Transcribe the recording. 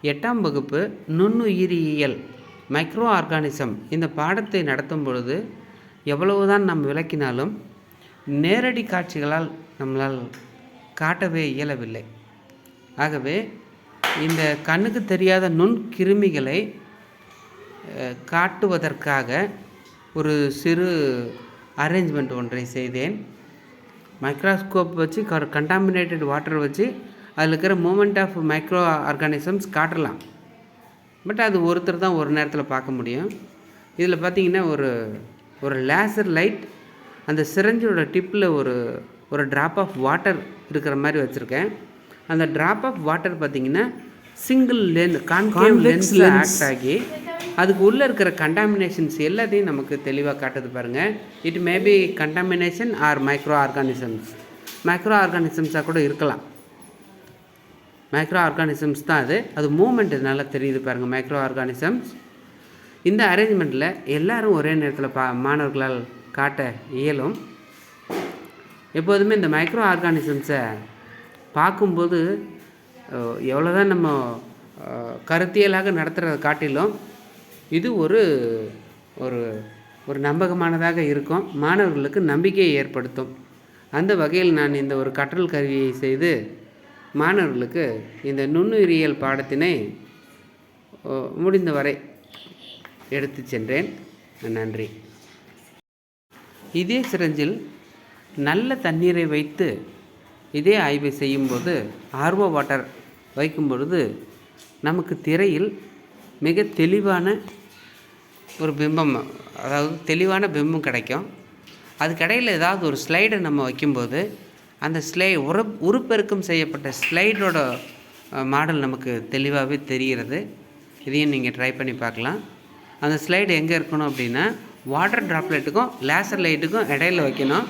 8ஆம் வகுப்பு நுண்ணுயிரியல் micro organism இந்த பாடத்தை நடத்தும் பொழுது எவ்வளவுதான் நாம் விளக்கினாலும் நேரடி காட்சிகளால் நம்மளால் காட்டவே இயலவில்லை. ஆகவே இந்த கண்ணுக்கு தெரியாத நுண்கிருமிகளை காட்டுவதற்காக ஒரு சிறு அரேஞ்ச்மெண்ட் ஒன்றை செய்தேன். மைக்ரோஸ்கோப் வச்சு கண்டாமினேட்டட் வாட்டர் வச்சு அதில் இருக்கிற மூமெண்ட் ஆஃப் மைக்ரோ ஆர்கானிசம்ஸ் காட்டலாம். பட் அது ஒருத்தர் தான் ஒரு நேரத்தில் பார்க்க முடியும். இதில் பார்த்திங்கன்னா ஒரு லேசர் லைட் அந்த சிரஞ்சோட டிப்பில் ஒரு ட்ராப் ஆஃப் வாட்டர் இருக்கிற மாதிரி வச்சுருக்கேன். அந்த ட்ராப் ஆஃப் வாட்டர் பார்த்திங்கன்னா சிங்கிள் கான்கேவ் லென்ஸில் ஆக்ட் ஆகி அதுக்கு உள்ளே இருக்கிற கண்டாமினேஷன்ஸ் எல்லாத்தையும் நமக்கு தெளிவாக காட்டுது பாருங்கள். It maybe contamination or micro ஆர்கானிசம்ஸாக கூட இருக்கலாம். மைக்ரோ ஆர்கானிசம்ஸ் தான் அது மூமெண்ட் நல்லா தெரியுது பாருங்கள். மைக்ரோ ஆர்கானிசம்ஸ் இந்த அரேஞ்ச்மெண்ட்டில் எல்லோரும் ஒரே நேரத்தில் மாணவர்களால் காட்ட இயலும். எப்போதுமே இந்த மைக்ரோ ஆர்கானிசம்ஸை பார்க்கும்போது எவ்வளோதான் நம்ம கருத்தியலாக நடத்துகிறத காட்டிலும் இது ஒரு ஒரு நம்பகமானதாக இருக்கும், மாணவர்களுக்கு நம்பிக்கையை ஏற்படுத்தும். அந்த வகையில் நான் இந்த ஒரு கற்றல் கருவியை செய்து மாணவர்களுக்கு இந்த நுண்ணுயிரியல் பாடத்தினை முடிந்தவரை எடுத்து சென்றேன். நன்றி. இதே சிரஞ்சில் நல்ல தண்ணீரை வைத்து இதே ஆய்வை செய்யும்போது ஆர்ஓ வாட்டர் வைக்கும் பொழுது நமக்கு திரையில் மிக தெளிவான ஒரு பிம்பம், அதாவது தெளிவான பிம்பம் கிடைக்கும். அதுக்கடையில் ஏதாவது ஒரு ஸ்லைடை நம்ம வைக்கும்போது அந்த உருப்பெருக்கம் செய்யப்பட்ட ஸ்லைடோட மாடல் நமக்கு தெளிவாகவே தெரிகிறது. இதையும் நீங்கள் ட்ரை பண்ணி பார்க்கலாம். அந்த ஸ்லைடு எங்கே இருக்கணும் அப்படின்னா வாட்டர் ட்ராப்லெட்டுக்கும் லேசர் லைட்டுக்கும் இடையில வைக்கணும்.